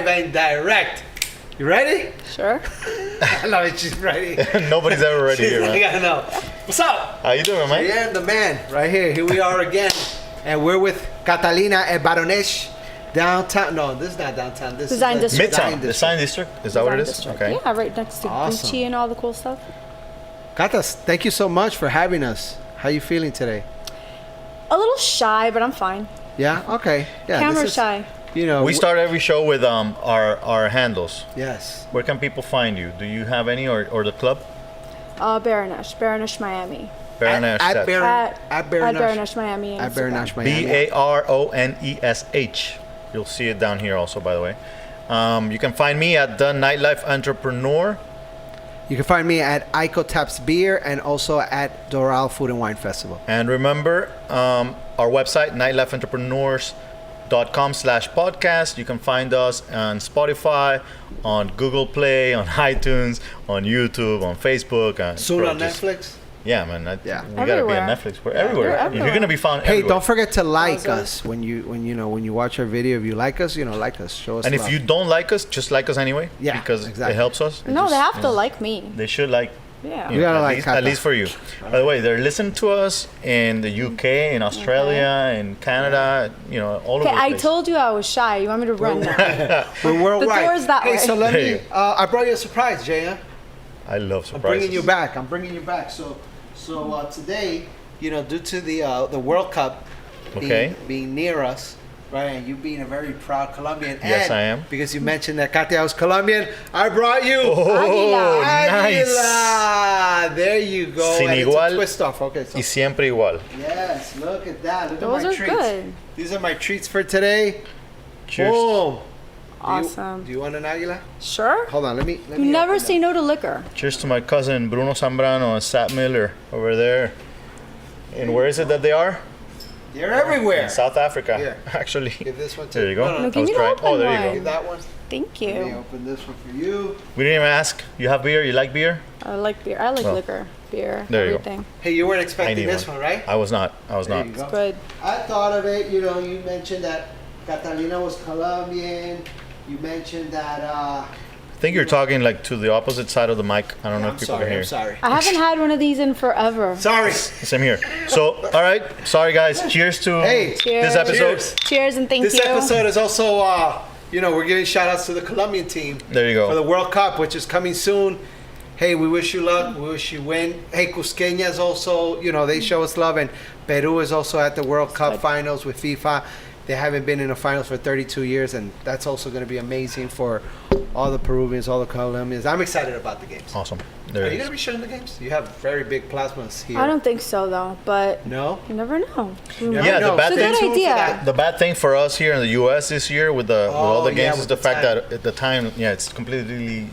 and direct. You ready? Sure. I love it. She's ready. Nobody's ever ready here, man. I gotta know. What's up? How you doing, man? Yeah, the man. Right here. Here we are again. And we're with Catalina at Baronesh. Downtown. No, this is not downtown. This Design is the District. Midtown. Design District? Is that what it is? District. Okay. Yeah, right next to Awesome. Gucci and all the cool stuff. Gatas, thank you so much for having us. How you feeling today? A little shy, but I'm fine. Yeah? Okay. Yeah, Camera this is, shy. You know, We start every show with our handles. Yes. Where can people find you? Do you have any or the club? Baronesh, Miami. Baronesh. At At Baronesh. Baronesh, Miami. At Instagram. Baronesh, Miami. Baronesh. You'll see it down here also, by the way. You can find me at the Nightlife Entrepreneur. You can find me at Ico Taps Beer and also at Doral Food and Wine Festival. And remember, our website, nightlife.entrepreneurs.com/podcast. You can find us on Spotify, on Google Play, on iTunes, on YouTube, on Facebook. Soon on Netflix. Yeah, man. Yeah. We gotta be on Everywhere. Netflix. We're everywhere. everywhere. You're gonna be found Hey, everywhere. don't forget to like Awesome. us when you watch our video. If you like us, like us. Show us And love. if you don't like us, just like us anyway. Yeah, because exactly. it helps us. No, they have to like me. They should like. Yeah. You gotta at like least, Kata. at least for you. By the way, they're listening to us in the UK, in Australia, in Canada, all over Okay, the I place. told you I was shy. You want me to run now? We're worldwide. The door's that hey, way. so let There me. you I brought you a surprise, Jaya. I love I'm surprises. bringing you back. So today, due to the World Cup being near us, right, and you being a very proud Colombian. Yes, and I am. Because you mentioned that Katia was Colombian, I brought you. Oh, nice. Águila. There you go. Sin and igual it's a twist off. Okay, so Y siempre igual. yes, look at that. Look Those at my are treats. good. These are my treats for today. Cheers. Boom. Awesome. Do you want an águila? Sure. Hold on, let me. You never say no to liquor. Cheers to my cousin Bruno Zambrano and Sat Miller over there. And where is it that they are? They're everywhere. In South Africa, Here. actually. Give this one to There you go. No, No, I give was me the trying. open Oh, there you one. Give go. that one. Thank Let me you. open this one for you. We didn't even ask. You have beer? You like beer? I like beer. I like Well, liquor, beer, there you go. everything. Hey, you weren't I expecting need this one, right? I was not. There you go. Good. I thought of it. You mentioned that Catalina was Colombian. You mentioned that. I think you're talking like to the opposite side of the mic. I don't know I'm if people sorry. can hear. I'm sorry. I haven't had one of these in forever. Sorry. Same here. So, all right. Sorry, guys. Cheers to Hey. Cheers. this episode. Cheers. Cheers and thank This you. episode is also, we're giving shout outs to the Colombian team There you for the go. World Cup, which is coming soon. Hey, we wish you luck. We wish you win. Hey, Cusqueña is also, they show us love. And Peru is also at the World Cup Good. finals with FIFA. They haven't been in the finals for 32 years, and that's also going to be amazing for all the Peruvians, all the Colombians. I'm excited about the games. Awesome. There Are it you going is. to be showing the games? You have very big plasmas here. I don't think so though, but No? you never know. Yeah, the bad It's a thing. good idea. The bad thing for us here in the U.S. this year with all the yeah, games with is the the fact time. that at the time, it's completely,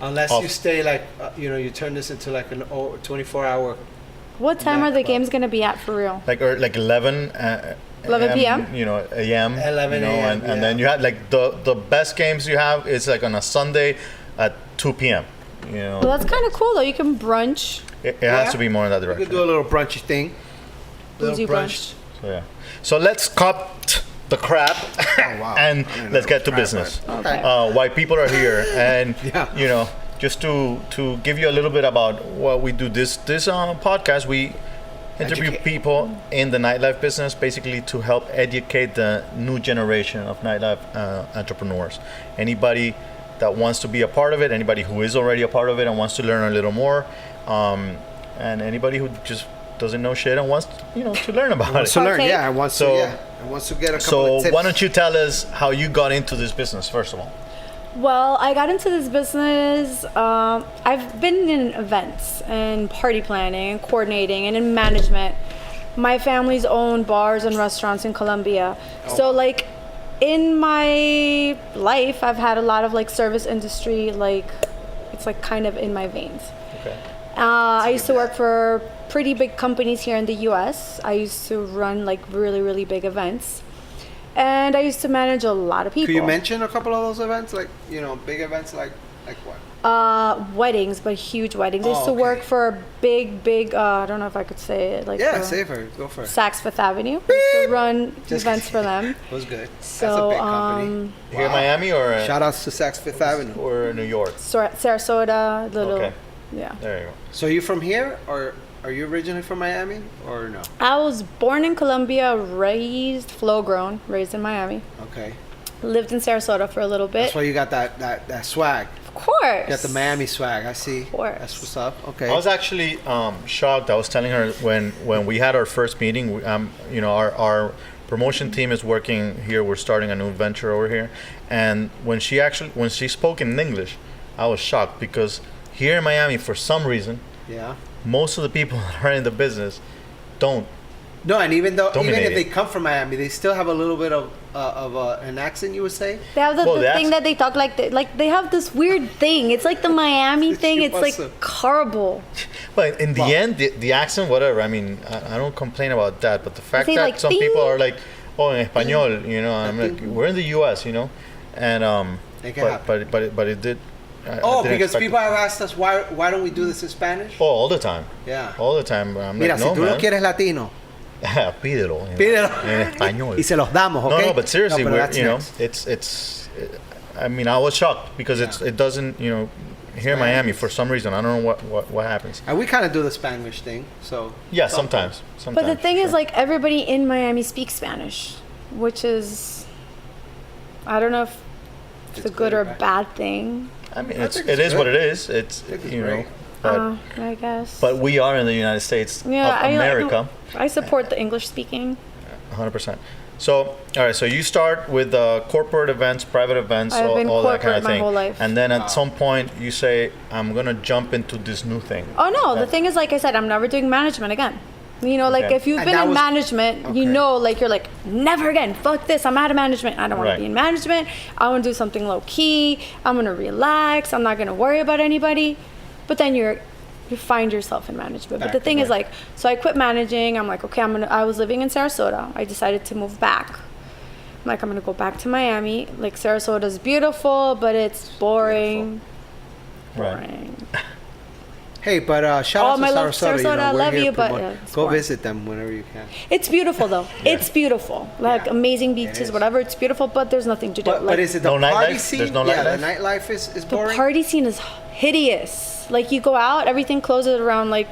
Unless Off. you stay you turn this into like an 24-hour. What time are the Nightclub. games gonna be at for real? like 11. 11 p.m.? A.m. 11 a.m., and then you have like the best games you have is like on a Sunday at 2 p.m. Well, that's kind of cool though. You can brunch. It has to be more in that We direction. could do a little brunchy thing. Boozy brunch. So yeah. So let's cut the crap wow. and I didn't let's know get to crap, business. right. Okay. Why people are here, and Yeah. just to give you a little bit about what we do. This podcast, we interview Educate. people in the nightlife business, basically to help educate the new generation of nightlife entrepreneurs. Anybody that wants to be a part of it, anybody who is already a part of it and wants to learn a little more, and anybody who just doesn't know shit and wants to learn about Wants to it. learn, Okay. yeah. And wants So- to get a couple So of tips. why don't you tell us how you got into this business first of all? Well, I got into this business. I've been in events and party planning and coordinating and in management. My family's owned bars and restaurants in Colombia. So like in my life, I've had a lot of like service industry, like it's like kind of in my veins. Okay. I used to work for pretty big companies here in the US. I used to run like really, really big events. And I used to manage a lot of people. Could you mention a couple of those events, like big events, like what? Weddings, but huge weddings. I used to work for a big, I don't know if I could say it. Like say for it. Go for it. Saks Fifth Avenue. I used to run events for them. It was good. So, that's a big company. Here in Miami or Shout outs to Saks Fifth Avenue. or New York? Sarasota, Okay. Yeah. There you go. So you from here, or are you originally from Miami, or no? I was born in Colombia, raised in Miami. Okay. Lived in Sarasota for a little bit. That's why you got that swag. Of course. You got the Miami swag. I see. Of course. That's what's up. Okay. I was actually shocked. I was telling her when we had our first meeting, our promotion team is working here. We're starting a new venture over here, and when she spoke in English, I was shocked because here in Miami, for some reason, most of the people that are in the business don't. No, and even if Dominated. they come from Miami, they still have a little bit of an accent. You would say. They have the thing that they talk like they have this weird thing. It's like the Miami thing. It's like horrible. But in the end, the accent, whatever. I mean, I don't complain about that. But the fact that like, some ting. people are like, oh, en español, I'm like, we're in the U.S., and but it did. Because people have asked us why don't we do this in Spanish? Oh, all the time. Yeah. All the time. I'm Mira, like, si no, tú man. lo quieres latino, Pídelo. pídelo. En español. Y se los damos, okay? No, but seriously, No, we're, that's next. it's. I mean, I was shocked because it doesn't, here in Miami for some reason. I don't know what happens. And we kind of do the Spanish thing, so. Yeah, sometimes. But the thing is, like, everybody in Miami speaks Spanish, which is, I don't know if it's a good or bad thing. I mean, it is what it is. It's but I guess. But we are in the United States of America. I support the English speaking. 100%. So, all right. So you start with corporate events, private events, all that kind of thing. My whole life. And then at some point you say, "I'm gonna jump into this new thing." Oh no! The thing is, like I said, I'm never doing management again. Like if you've been in management, you're like, never again. Fuck this. I'm out of management. I don't want to be in management. I want to do something low key. I'm gonna relax. I'm not gonna worry about anybody. But then you find yourself in management. But the thing is, like, so I quit managing. I'm like, okay, I was living in Sarasota. I decided to move back. I'm like, I'm gonna go back to Miami. Like, Sarasota's beautiful, but it's boring. Right. Hey, but shout out to Sarasota. I love you, but go visit them whenever you can. It's beautiful, though. It's beautiful. Like amazing beaches, whatever. It's beautiful, but there's nothing to do. But is it the party scene? There's no nightlife? Yeah, the nightlife is boring. The party scene is hideous. Like, you go out, everything closes around like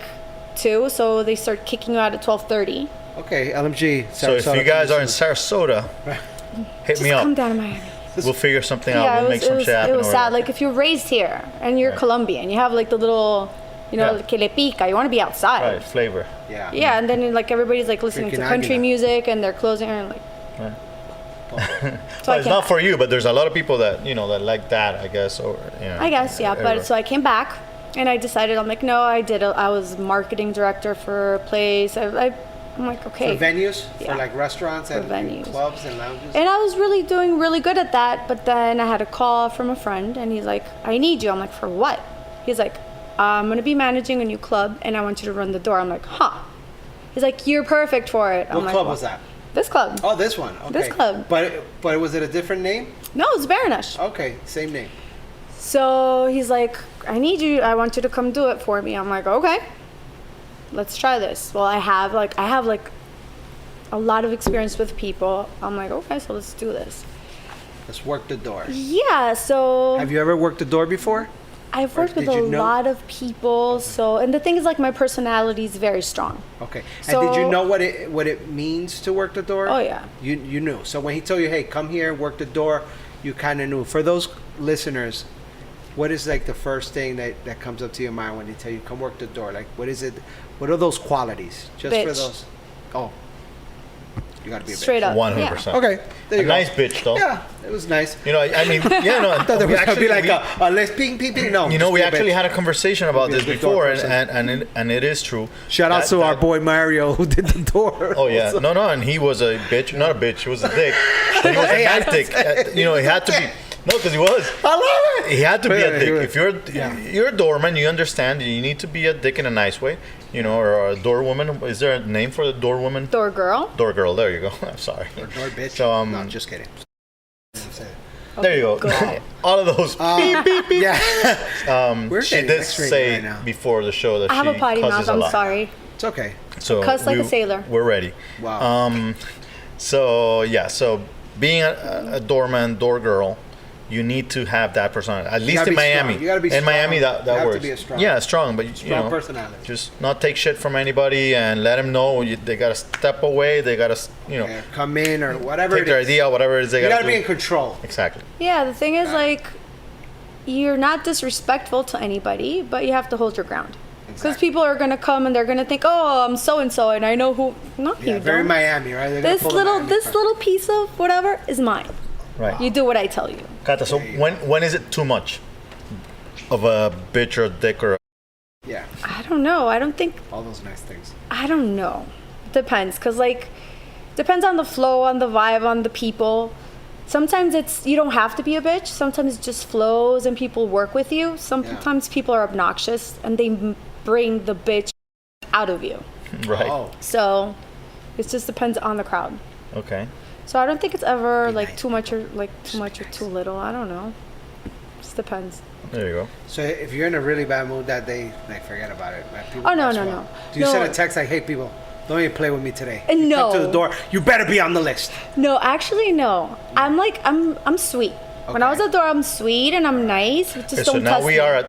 2, so they start kicking you out at 12:30. Okay, LMG. Sarasota, So if you guys are in Sarasota, hit me up. Come down to Miami. We'll figure something out. We'll make some shit happen. It was sad. Like, if you're raised here and you're Colombian, you have like the little, que le pica. You want to be outside. Right, flavor. Yeah. Yeah, and then like everybody's like listening to country music and they're closing and like. Right. So it's not for you, but there's a lot of people that that like that, I guess, or I guess, yeah. But so I came back and I decided, I'm like, no, I was marketing director for a place. I'm like, okay. For venues, for like restaurants and clubs and lounges. And I was doing really good at that. But then I had a call from a friend, and he's like, I need you. I'm like, for what? He's like, I'm gonna be managing a new club, and I want you to run the door. I'm like, huh. He's like, you're perfect for it. What club was that? This club. Oh, this one. Okay. This club. But was it a different name? No, it's Baronesh. Okay, same name. So he's like, I need you. I want you to come do it for me. I'm like, okay, let's try this. Well, I have like a lot of experience with people. I'm like, okay, so let's do this. Let's work the door. Yeah. So. Have you ever worked the door before? I've worked with a lot of people, so, and the thing is, like, my personality is very strong. Okay. So, and did you know what it means to work the door? Oh yeah. You knew. So when he told you, hey, come here, work the door, you kind of knew. For those listeners, what is like the first thing that comes up to your mind when they tell you, come work the door? Like, what is it? What are those qualities? Just bitch. For those. Oh. You gotta be a straight bitch. up. 100%. Yeah. Okay. There you go. Nice bitch, though. Yeah, it was nice. I mean, I thought there was gonna be like a let's ping. No. We actually had a conversation about this before, and it is true. Shout out to our boy Mario who did the door. Oh yeah, no, and he was a bitch, not a bitch. He was a dick. But he was a nice dick. He had to be. No, because he was. I love it. He had to be a dick. If Yeah. you're a doorman, you understand. You need to be a dick in a nice way. Or a door woman. Is there a name for the door woman? Door girl. Door girl. There you go. I'm sorry. Or door bitch. So no, just kidding. There you go. Good. All of those. Beep, beep, beep. Yeah. We're She getting did X-rated say right now. before the show that I have she a potty cusses mouth. a I'm lot. sorry. It's okay. So Cuss like a sailor. We're ready. Wow. So being a doorman, door girl, you need to have that personality. At least gotta in be strong. Miami. You gotta be in strong. Miami, that You have to works. be a strong- Yeah, strong, but Strong personality. just not take shit from anybody and let them know they gotta step away. They gotta, Yeah, come in or whatever take it their is. idea, whatever it is they You gotta gotta be do. in control. Exactly. Yeah, the thing is, like, you're not disrespectful to anybody, but you have to hold your ground. Because Exactly. people are gonna come and they're gonna think, oh, I'm so and so, and I know who. No, Yeah, you very don't. Miami, right? They're gonna This pull the little, Miami this card. little piece of whatever is mine. Right. You do what I tell you. Kata, so when is it too much of a bitch or a dick or Yeah, I don't know. I don't think. all those nice things. I don't know. Depends, cause like, depends on the flow, on the vibe, on the people. Sometimes it's you don't have to be a bitch. Sometimes it just flows and people work with you. Sometimes people are obnoxious and they bring the bitch out of you. right? Oh, So it just depends on the crowd. Okay. So I don't think it's ever Be like nice. too much or too little. I don't know. Just depends. There you go. so if you're in a really bad mood that day, like forget about it. Like, people Oh, no, mess no, well. no. Do you No. send a text like, "Hey, people, don't even play with me today"? No. Come to the door. You better be on the list. No, actually, no. I'm like I'm sweet. When I was Okay. at the door, I'm sweet and I'm nice. But just Okay, so don't now test we me. are at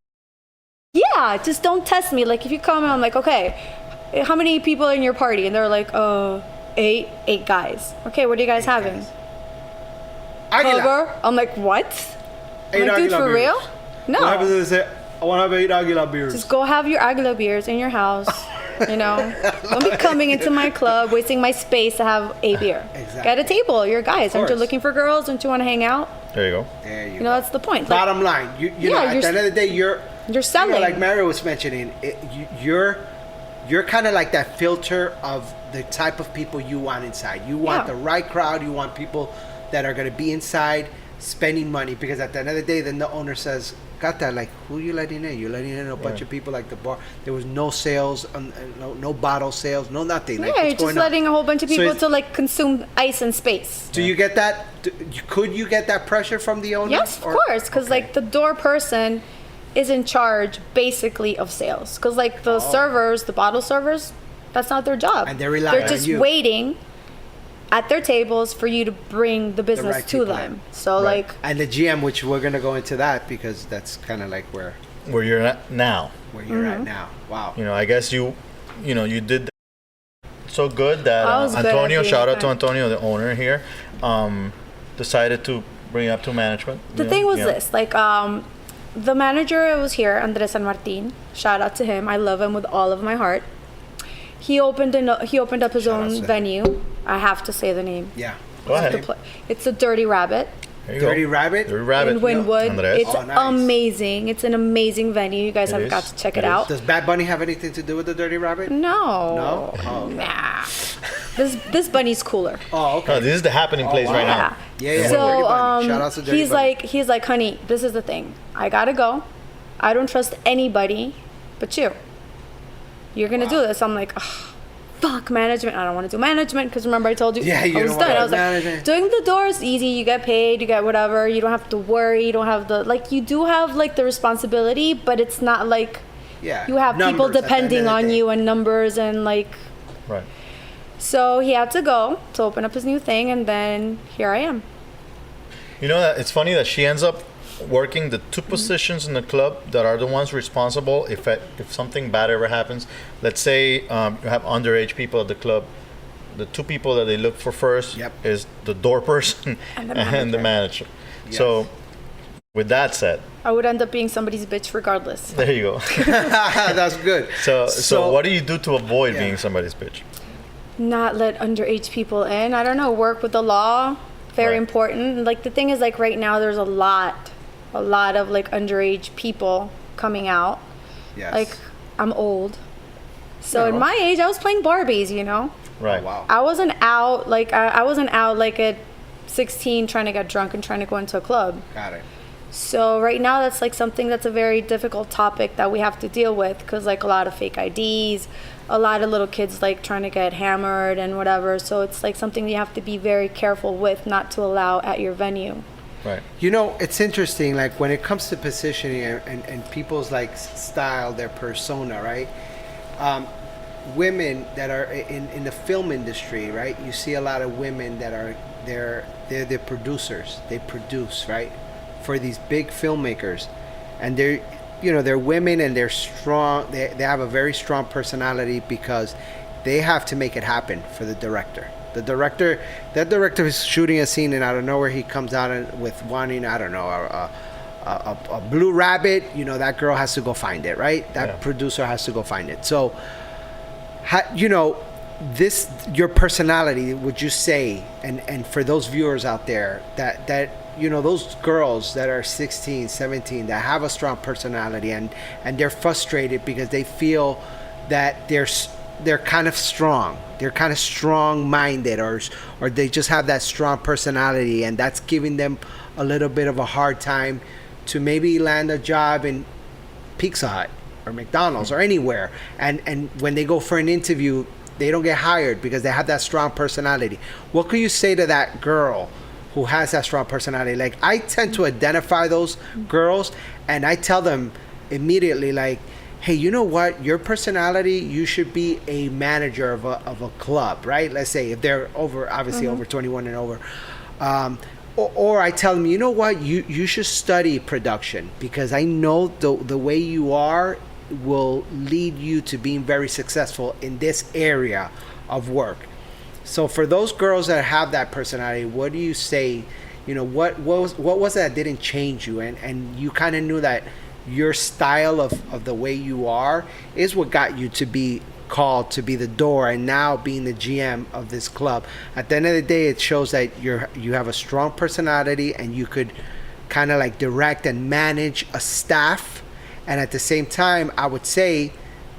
Yeah, just don't test me. Like if you come and I'm like, okay, how many people in your party? And they're like, eight guys. Okay, what are you guys having? Aguila. Cover. I'm like, what? I'm 8 like, dude, Aguila for beers. real? What happens No. is that I want to have 8 Aguila beers. Just go have your Aguila beers in your house. You know, don't be coming into my club, wasting my space to have a beer. Exactly. Get a table. You're guys. Aren't you course. looking for girls? Don't you want to hang out? there you go. There you You go. know, that's the point. Like, Bottom line, you know, Yeah, at the end of the day, you're selling. like Mario was mentioning, you're kind of like that filter of the type of people you want inside. You want Yeah. the right crowd. You want people that are going to be inside spending money, because at the end of the day, then the owner says, "Gata, like, who you letting in? You're letting in a bunch of people like the bar. There was no sales, no bottle sales, no nothing. Like, yeah, what's you're just going on?" letting a whole bunch of So people it's- to like consume ice and space. Do you get that? Could you get that pressure from the owner? Yes, of Or- course, because okay. like the door person is in charge basically of sales. Because like the servers, the bottle servers, that's not their job. And they're relying They're on just you. waiting at their tables for you to bring the business right to people them. in. So like, And the GM, which we're gonna go into that because that's kind of like where Where you're at now. you're at Mm-hmm. now. Wow. You know, I guess you did so good that I was good at Antonio, being shout out to kind. Antonio, the owner here, decided to bring it up to management. the thing was this, like, the manager was here, Andres San Martin. Shout out to him. I love him with all of my heart. He opened up his Shout out to own him. venue. I have to say the name. Yeah. Go ahead. It's the Dirty Rabbit. There you Dirty go. Rabbit? Dirty Rabbit. In Wynwood. Andres. It's Oh, nice. amazing. It's an amazing venue. You guys It have is. got to check It it is. out. Does Bad Bunny have anything to do with the Dirty Rabbit? No. No? Oh. Nah. This bunny's cooler. Oh, okay. No, this is the happening place right Yeah. now. Yeah, yeah. Dirty So Bunny. Shout out to Dirty he's Bunny. like, honey, this is the thing. I gotta go. I don't trust anybody but you. You're gonna do this. I'm like, ugh, fuck management. I don't want to do management because remember I told you Yeah, you I was don't done. wanna I was do like, management. doing the door is easy. You get paid. You get whatever. You don't have to worry. You don't have the like. You do have like the responsibility, but it's not like Yeah. you have people Numbers at the end depending of the on day. you and numbers and like. Right. So he had to go to open up his new thing, and then here I am. You know that it's funny that she ends up working the two positions in the club that are the ones responsible if something bad ever happens. Let's say you have underage people at the club. The two people that they look for first Yep. is the door person And the and the manager. Yes. So, with that said, I would end up being somebody's bitch regardless. there you go. That's good. So what do you do to avoid Yeah. being somebody's bitch? Not let underage people in. I don't know. Work with the law. Very Right. important. Like the thing is, like right now, there's a lot of like underage people coming out. Yes. Like I'm old, so No. in my age, I was playing Barbies. You know, Right. Oh, wow. I wasn't out like I wasn't out like at 16 trying to get drunk and trying to go into a club. Got it. So right now that's like something that's a very difficult topic that we have to deal with because like a lot of fake IDs, a lot of little kids like trying to get hammered and whatever. So it's like something you have to be very careful with not to allow at your venue. Right. You know, it's interesting. Like when it comes to positioning and people's like style, their persona, right? Women that are in the film industry, right? You see a lot of women that are they're the producers. They produce, right, for these big filmmakers, and they're women and they're strong. They have a very strong personality because they have to make it happen for the director. That director is shooting a scene, and out of nowhere he comes out with wanting, I don't know, a blue rabbit. You know, that girl has to go find it, right? That producer has to go find it. So, you know, your personality, would you say, and for those viewers out there that you know, those girls that are 16, 17 that have a strong personality and they're frustrated because they feel that they're kind of strong. They're kind of strong-minded, or they just have that strong personality, and that's giving them a little bit of a hard time to maybe land a job in Pizza Hut or McDonald's or anywhere. And when they go for an interview, they don't get hired because they have that strong personality. What could you say to that girl who has that strong personality? Like, I tend to identify those girls, and I tell them immediately, like, hey, you know what? Your personality, you should be a manager of a club, right? Let's say if they're over 21 and over. Or I tell them, you know what? You should study production, because I know the way you are will lead you to being very successful in this area of work. So for those girls that have that personality, what do you say? You know, what was it that didn't change you, and you kind of knew that your style of the way you are is what got you to be called to be the door, and now being the GM of this club? At the end of the day, it shows that you have a strong personality, and you could kind of like direct and manage a staff. And at the same time, I would say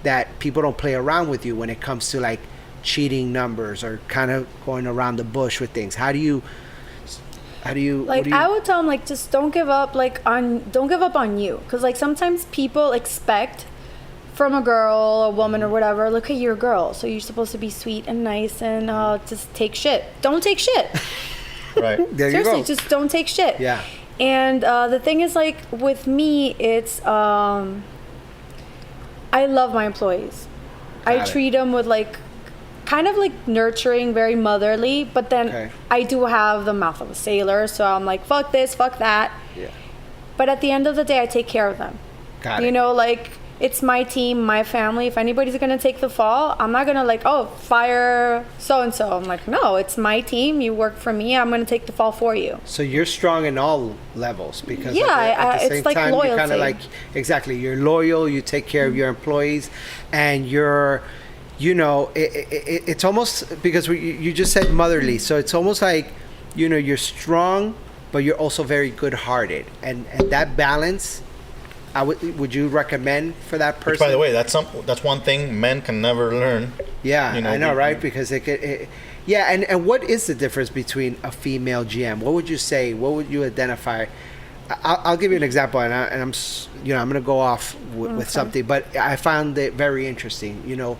that people don't play around with you when it comes to like cheating numbers or kind of going around the bush with things. How do you like, I would tell them, like, just don't give up on you, because like sometimes people expect from a girl, a woman, or whatever, look, you're a girl, so you're supposed to be sweet and nice and just take shit. Don't take shit. Right. There Seriously, you go. just don't take shit. Yeah. And the thing is, like, with me, it's I love my employees. I treat them with like kind of like nurturing, very motherly, but then I do have the mouth of a sailor, so I'm like, fuck this, fuck that. Yeah. But at the end of the day, I take care of them. Got it. You know, like, it's my team, my family. If anybody's gonna take the fall, I'm not gonna like, oh, fire so and so. I'm like, no, it's my team. You work for me. I'm gonna take the fall for you. So you're strong in all levels, because Yeah, at the same it's like time, loyalty. you're kind of like, exactly, you're loyal. You take care of your employees, and you're, you know, it's almost, because you just said motherly, so it's almost like, you know, you're strong, but you're also very good-hearted, and that balance, would you recommend for that person? Which, by the way, that's one thing men can never learn. Yeah, you know, I know, right? Because yeah, and what is the difference between a female GM? What would you say? What would you identify? I'll give you an example, and I'm going to go off with something, but I found it very interesting. You know,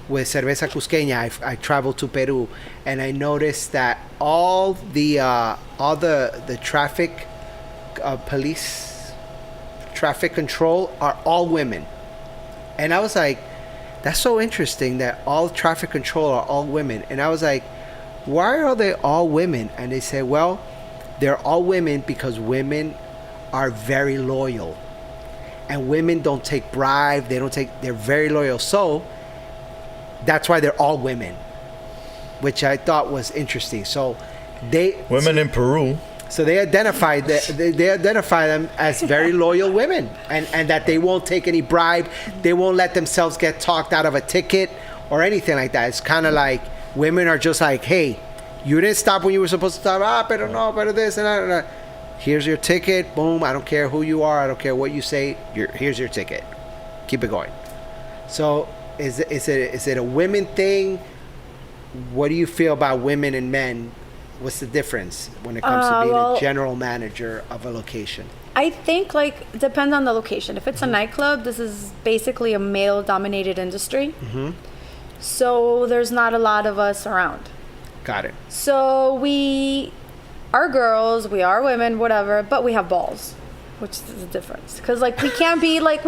with Cerveza Cusqueña, I traveled to Peru, and I noticed that all the traffic police, traffic control are all women. And I was like, that's so interesting that all traffic control are all women. And I was like, why are they all women? And they said, well, they're all women because women are very loyal, and women don't take bribe, they're very loyal. So that's why they're all women, which I thought was interesting. So women in Peru. So they identify them as very loyal women, and that they won't take any bribe. They won't let themselves get talked out of a ticket or anything like that. It's kind of like women are just like, hey, you didn't stop when you were supposed to stop. Pero no, pero this and that. Here's your ticket. Boom. I don't care who you are. I don't care what you say. Here's your ticket. Keep it going. So is it a women thing? What do you feel about women and men? What's the difference when it comes to being a general manager of a location? I think, like, it depends on the location. If it's a nightclub, this is basically a male-dominated industry. Mm-hmm. So there's not a lot of us around. Got it. So are girls, we are women, whatever, but we have balls, which is the difference. Because like we can't be like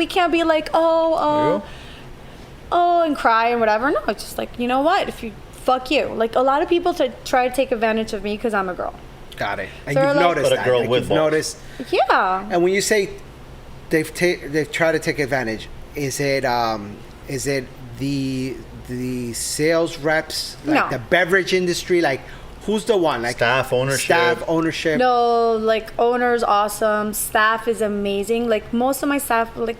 oh, and cry and whatever. No, it's just like, you know what? If you fuck you. Like a lot of people try to take advantage of me because I'm a girl. Got it. And So you've like- noticed But a that. girl Like, with you've balls. noticed. Yeah. And when you say they've tried to take advantage, is it the sales reps, like No. the beverage industry, like who's the one, like Staff ownership. No, like owner's awesome. Staff is amazing. Like most of my staff, like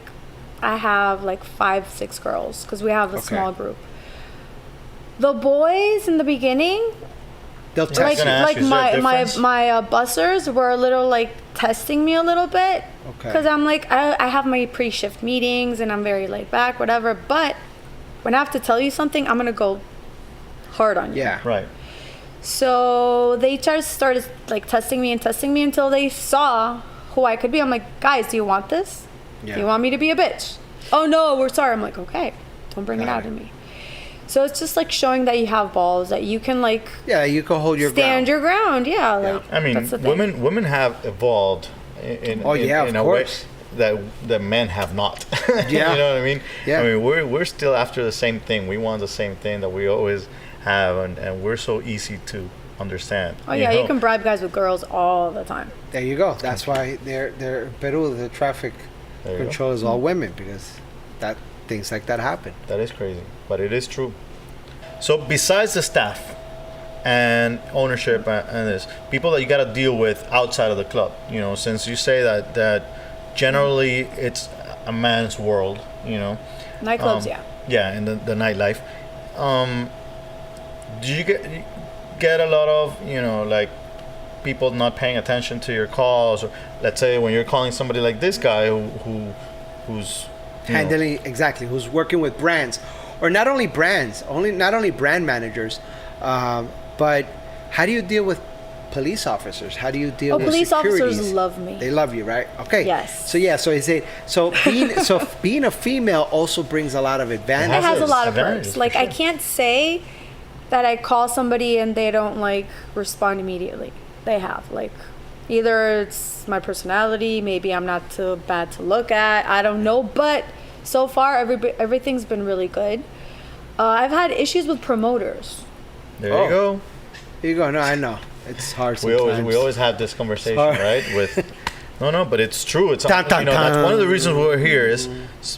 I have like 5-6 girls because we have a Okay. small group. The boys in the beginning, They'll I was text gonna you. ask like you, is there a my difference? bussers were a little like testing me a little bit. Okay. Because I'm like I have my pre-shift meetings and I'm very laid back, whatever. But when I have to tell you something, I'm gonna go hard on you. Yeah. Right. So they just started like testing me until they saw who I could be. I'm like, guys, do you want this? Yeah. Do you want me to be a bitch? Oh no, we're sorry. I'm like, okay, don't bring it Got out it. of me. So it's just like showing that you have balls, that you can like Yeah, you can hold your stand ground. your ground. Yeah, like I mean, that's the thing. women have evolved in Oh, yeah, in of a way course. that men have not. Yeah. You know what I mean? Yeah. I mean, we're still after the same thing. We want the same thing that we always have, and we're so easy to understand. Oh yeah, you can bribe guys with girls all the time. There you go. That's why they're Peru, the traffic There you go. control is all women, because that things like that happen. That is crazy, but it is true. So besides the staff and ownership and this, people that you got to deal with outside of the club, you know, since you say that generally it's a man's world, you know. Nightclubs, yeah. Yeah, and the nightlife. Do you get a lot of, you know, like people not paying attention to your calls, or let's say when you're calling somebody like this guy who's you know, Handling exactly, who's working with brands, or not only brands, not only brand managers, but how do you deal with police officers? How do you deal with Police officers securities? love me. They love you, right? Okay. Yes. So yeah, being a female also brings a lot of It advantages. has a lot of Advantages, perks. for Like I sure. can't say that I call somebody and they don't like respond immediately. They have like either it's my personality, maybe I'm not too bad to look at, I don't know, but so far everything's been really good. I've had issues with promoters. there Oh. you go. Here you go. No, I know it's hard. We Sometimes. always have this conversation, Sorry. right? With no, but it's true. It's Dun, dun, you know, that's one of the dun. reasons we're here. Is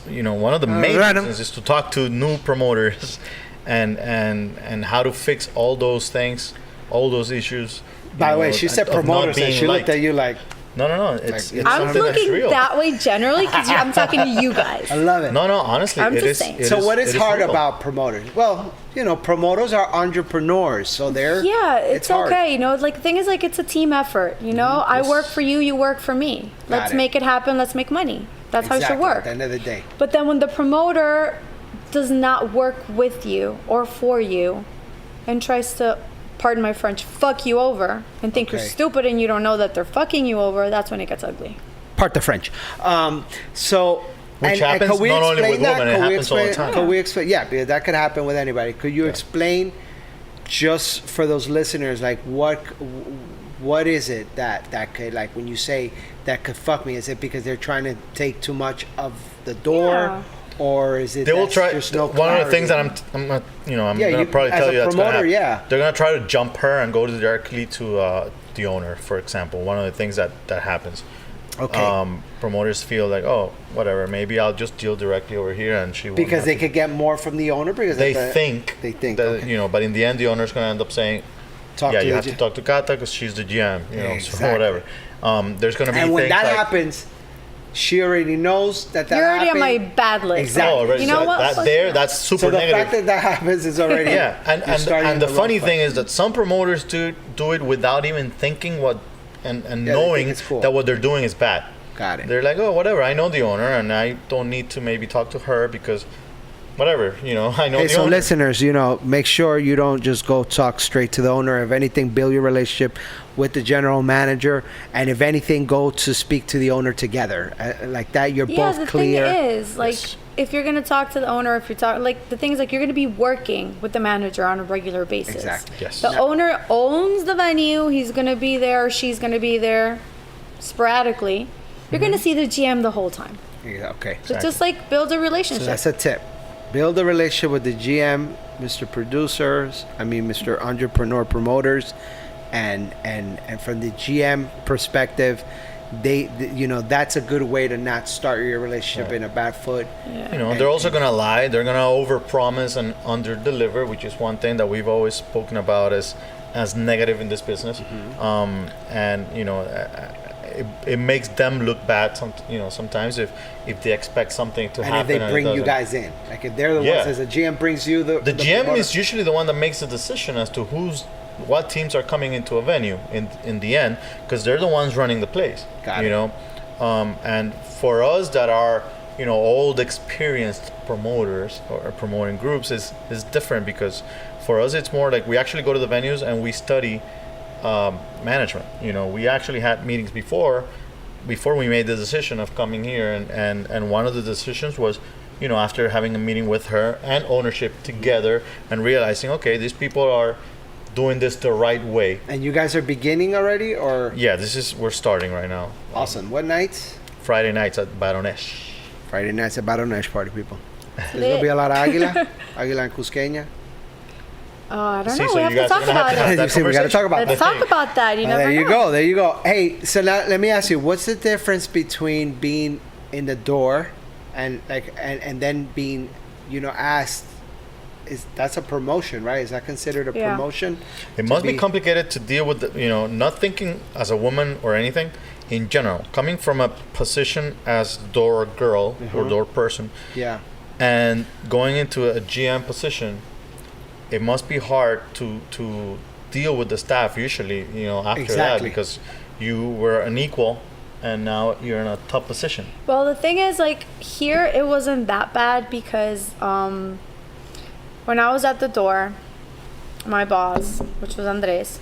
you know, one of the main Random. reasons is to talk to new promoters and how to fix all those things, all those issues. By you the way, know, she said of not promoters, and being she looked liked. at you like, No. It's I'm I'm something that's looking real. that way generally because I'm talking to you guys. I love it. No, honestly, I'm it just is. saying. it So what is it hard real. about promoters? Well, you know, promoters are entrepreneurs, so they're Yeah, it's hard. okay. You know, like the thing is, like it's a team effort. You know, I work for you, you work for me. Let's it. make it happen. Let's make money. That's how it should Exactly, work. At the end of the day, But then when the promoter does not work with you or for you and tries to, pardon my French, fuck you over and think you're Okay. stupid and you don't know that they're fucking you over, that's when it gets ugly. part the French. So. Which and happens can we not only explain with that? women, it Can we happens all the explain- time. Can we explain? Yeah, because that could happen with anybody. Could you explain, just for those listeners, like what is it that could, like when you say that could fuck me? Is it because they're trying to take too much of the door, Yeah. or is it They will that's try. just no One of the things that clarity? I'm not, you know, I'm Yeah, gonna you- probably as tell a you that's gonna promoter, happen. yeah. They're gonna try to jump her and go directly to the owner, for example. One of the things that happens. Okay. Promoters feel like, oh, whatever, maybe I'll just deal directly over here, and she won't Because have they to- could get more from the owner, because they at the- think that, that, you know, but in the end, the owner's gonna end up saying, talk yeah, to you the have to G- talk to Kata because she's the GM, you know, so Exactly. whatever. There's gonna be And when things that like, happens, she already knows that You're already happened. on my bad list. Exactly. oh, already, You know so what? that Fuck there, you. that's super So the negative. fact that happens is already Yeah, you're and starting the in funny wrong thing foot. is that some promoters do it without even thinking what and they knowing think it's cool. that what they're doing is bad. Got it. They're like, oh, whatever, I know the owner, and I don't need to maybe talk to her because, whatever, I know Hey, the so owner. listeners, make sure you don't just go talk straight to the owner. If anything, build your relationship with the general manager, and if anything, go to speak to the owner together. Like that, you're Yeah, both the clear. thing is, like, Yes. if you're gonna talk to the owner, if you're talking, like, the thing is, like, you're gonna be working with the manager on a regular basis. Exactly. Yes. The owner owns the venue. He's gonna be there. She's gonna be there sporadically. You're gonna see the GM the whole time. Yeah, okay. So just like build a So relationship. that's a tip. Build a relationship with the GM, Mr. Entrepreneur Promoters, and from the GM perspective, that's a good way to not start your relationship in a bad foot. Yeah. They're also gonna lie. They're gonna overpromise and underdeliver, which is one thing that we've always spoken about as negative in this business. And it makes them look bad. Sometimes if they expect something to And happen, if they bring it you doesn't. guys in, like if they're the Yeah. ones, as a GM brings you the GM promoter. is usually the one that makes the decision as to what teams are coming into a venue in the end, because they're the ones running the place. Got it. And for us that are old experienced promoters or promoting groups is different, because for us it's more like we actually go to the venues and we study management. We actually had meetings before we made the decision of coming here, and one of the decisions was after having a meeting with her and ownership together and realizing, okay, these people are doing this the right way. And you guys are beginning already, or? Yeah, we're starting right now. Awesome. What nights? Friday nights at Baronesh. Friday nights at Baronesh party, people. There's gonna be a lot of Águila and Cusqueña. I don't See, know. so We have you to guys talk are gonna have about to have it. that You see, we gotta talk about Let's that. talk about that. You never There you know. go. There you go. Hey, so now let me ask you, what's the difference between being in the door and then being, asked? That's a promotion, right? Is that considered a Yeah. promotion? It must be complicated to deal with, not thinking as a woman or anything in general. Coming from a position as door girl or door person, Yeah. and going into a GM position, it must be hard to deal with the staff usually, after that, Exactly. because you were an equal and now you're in a top position. Well, the thing is, like, here it wasn't that bad because when I was at the door, my boss, which was Andres,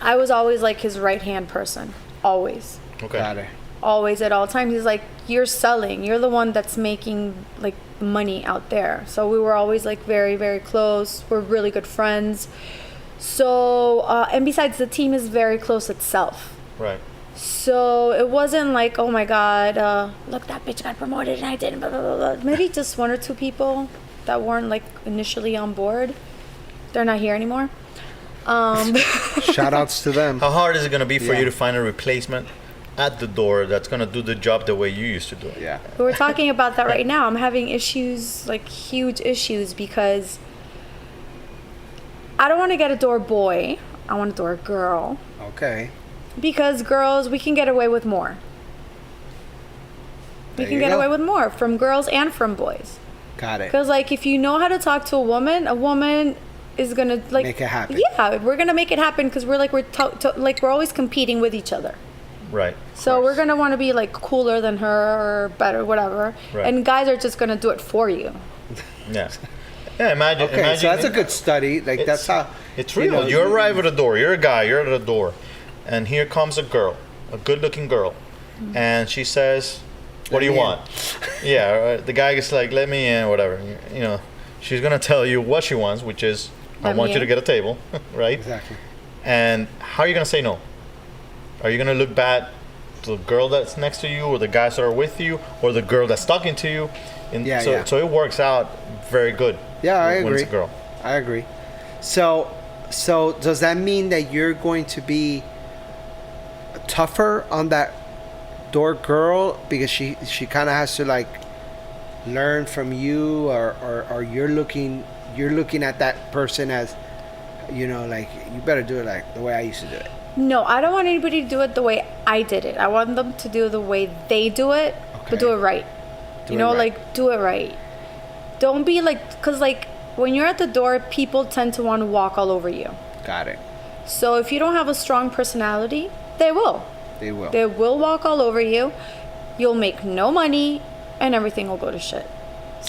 I was always like his right-hand person. Always. Okay. Got it. Always, at all times. He's like, you're selling. You're the one that's making, like, money out there. So we were always, like, very, very close. We're really good friends. So, and besides, the team is very close itself. Right. So it wasn't like, oh my God, look, that bitch got promoted and I didn't, blah, blah, blah, blah. Maybe just one or two people that weren't like initially on board. They're not here anymore. Shout outs to them. How hard is it going to be for Yeah. you to find a replacement at the door that's going to do the job the way you used to do it? Yeah. We're talking about that right now. I'm having issues, like huge issues, because I don't want to get a door boy. I want a door girl. Okay. Because girls, we can get away with more. We There can you get go. away with more from girls and from boys. Got it. Because, like, if you know how to talk to a woman is gonna like Make it happen. Yeah, we're gonna make it happen because we're always competing with each other. Right. So we're gonna want to be like cooler than her or better, whatever. Right. And guys are just gonna do it for you. Yeah. Yeah, imagine. Okay, imagine so that's a good study. Like that's how It's real. You arrive at a door. You're a guy. You're at a door, and here comes a girl, a good-looking girl, and she says, "What do you me in." want?" Yeah. The guy is like, "Let me in," whatever. She's gonna tell you what she wants, which is, "I Let me want you to in. get a table," right? exactly. And how are you gonna say no? Are you gonna look bad to the girl that's next to you, or the guys that are with you, or the girl that's talking to you? And Yeah, so, yeah. so it works out very good. Yeah, I when it's agree. a girl. I agree. So does that mean that you're going to be tougher on that door girl because she kind of has to like learn from you, or you're looking at that person as like you better do it like the way I used to do it. No, I don't want anybody to do it the way I did it. I want them to do the way they do it, Okay. but do it right. Do it right. Like do it right. Don't be like, because like when you're at the door, people tend to want to walk all over you. Got it. So if you don't have a strong personality, they will. They will. They will walk all over you. You'll make no money, and everything will go to shit.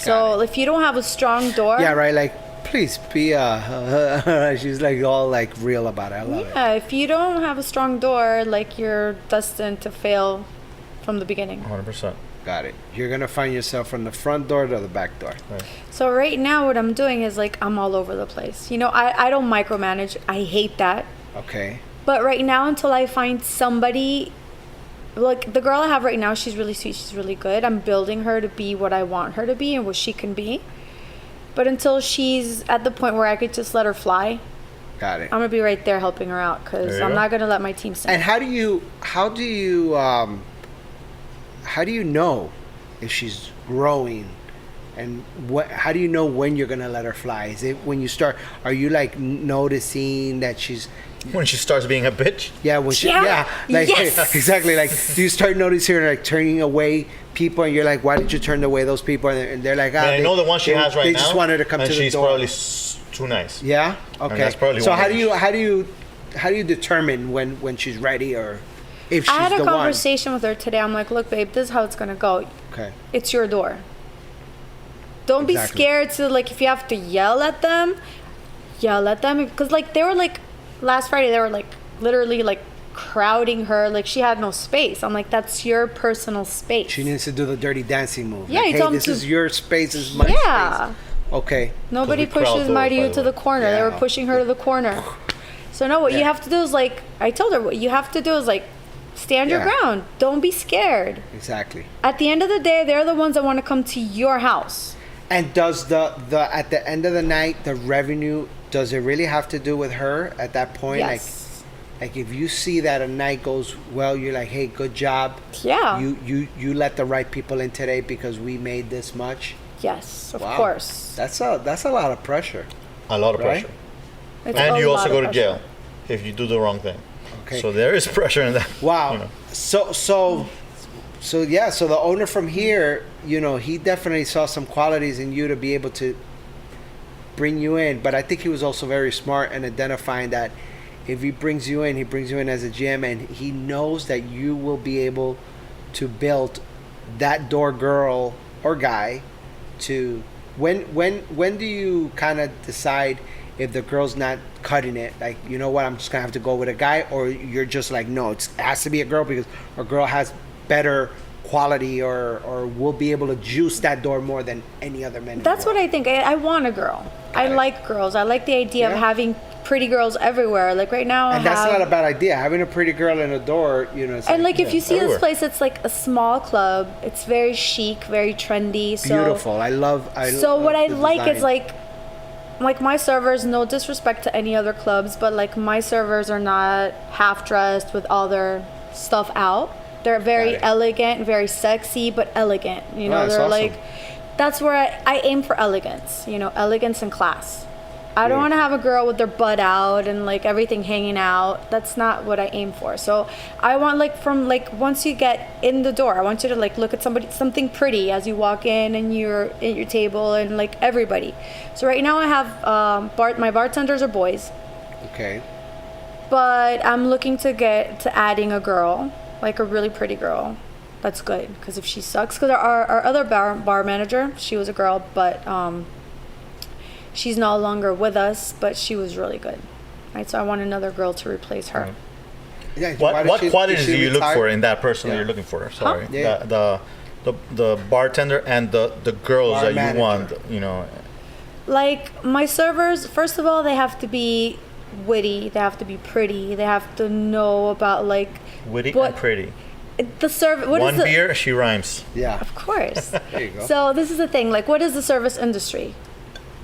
So if you don't have a strong door, Yeah, right. Like, please be. She's like all like real about it. I love it. yeah, if you don't have a strong door, like you're destined to fail from the beginning. 100%. Got it. You're gonna find yourself from the front door to the back door. Right. So right now what I'm doing is like I'm all over the place. You know, I don't micromanage. I hate that. Okay. But right now, until I find somebody, like the girl I have right now, she's really sweet, she's really good. I'm building her to be what I want her to be and what she can be. But until she's at the point where I could just let her fly, Got it. I'm gonna be right there helping her out because There you I'm go. not gonna let my team sink. And how do you know if she's growing, and how do you know when you're gonna let her fly? Is it when you start? Are you like noticing that she's When she starts being a bitch. Yeah. like Yes. exactly, like do you start noticing her like turning away people, and you're like, why did you turn away those people? And they're like, I know the one she has right they now. just wanted to come and to the she's door. probably too nice. Yeah. Okay. that's probably So one how of do you determine when she's ready, or if she's I had a the one? conversation with her today. I'm like, look, babe, this is how it's gonna go. Okay. It's your door. Don't be Exactly. scared to like if you have to yell at them because like they were like last Friday they were like literally like crowding her, like she had no space. I'm like, that's your personal space. She needs to do the dirty dancing move. Yeah, like, you hey, told 'em this to- is your space, this is my Yeah. space. Okay. Nobody Because we crowd pushes doors, Mighty by you the to way. the corner. They were Yeah. pushing her to the corner. So no, what you Yeah. have to do is like I told her, what you have to do is like stand your Yeah. ground. Don't be scared. Exactly. At the end of the day, they're the ones that want to come to your house. And does the at the end of the night, the revenue, does it really have to do with her at that point? Yes. Like if you see that a night goes well, you're like, hey, good job. Yeah. You let the right people in today because we made this much. Yes, of Wow. course. That's a lot of pressure. A lot of Right? pressure. It's And a you lot also of go to pressure. jail if you do the wrong thing. Okay. So there is pressure in that. Wow. you know. So yeah, so the owner from here, you know, he definitely saw some qualities in you to be able to bring you in, but I think he was also very smart in identifying that if he brings you in as a GM, and he knows that you will be able to build that door girl or guy to when do you kind of decide if the girl's not cutting it, like, you know what, I'm just gonna have to go with a guy, or you're just like, no, it has to be a girl because a girl has better quality or will be able to juice that door more than any other man. That's what I think. I want a girl. I it. like girls. I like the idea of Yeah. having pretty girls everywhere. Like right now, And that's not a bad idea. Having a pretty girl in a door, you know. It's And like if you see everywhere. this place, it's like a small club. It's very chic, very trendy. So beautiful. So what I the like is design. like my servers, no disrespect to any other clubs, but like my servers are not half dressed with all their stuff out. They're very Got it. elegant, very sexy, but elegant. You know, Oh, that's they're awesome. like, that's where I aim for elegance, you know, elegance and class. I don't want to have a girl with their butt out and like everything hanging out. That's not what I aim for. So I want once you get in the door, I want you to like look at something pretty as you walk in and you're at your table and like everybody. So right now I have my bartenders are boys, Okay. but I'm looking to get to adding a girl, like a really pretty girl. That's good because if she sucks, because our other bar manager, she was a girl, but she's no longer with us, but she was really good. Right, so I want another girl to replace her. Yeah. why What did qualities did do she you look retire? for in that person Yeah. that you're looking for? Sorry, Yeah. the bartender and the girls Bar that manager. you want. You know, Like my servers, first of all, they have to be witty. They have to be pretty. They have to know about like witty what and pretty. the service. One beer, she rhymes. Yeah. Of course. There you go. So this is the thing. Like, what is the service industry?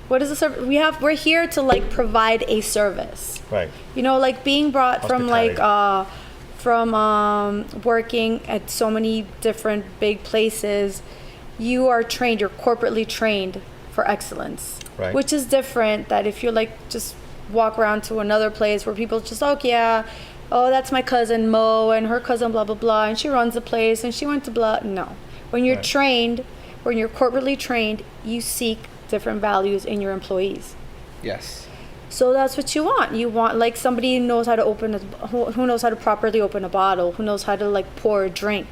What is the service? We're here to like provide a service. Right. You know, like being brought from like Hospitality. working at so many different big places. You are trained. You're corporately trained for excellence. Right. Which is different. That if you like just walk around to another place where people just oh, that's my cousin Mo and her cousin blah blah blah, and she runs the place and she went to blah. No, when you're Right. trained, when you're corporately trained, you seek different values in your employees. Yes. So that's what you want. You want like somebody who knows how to who knows how to properly open a bottle, who knows how to like pour a drink,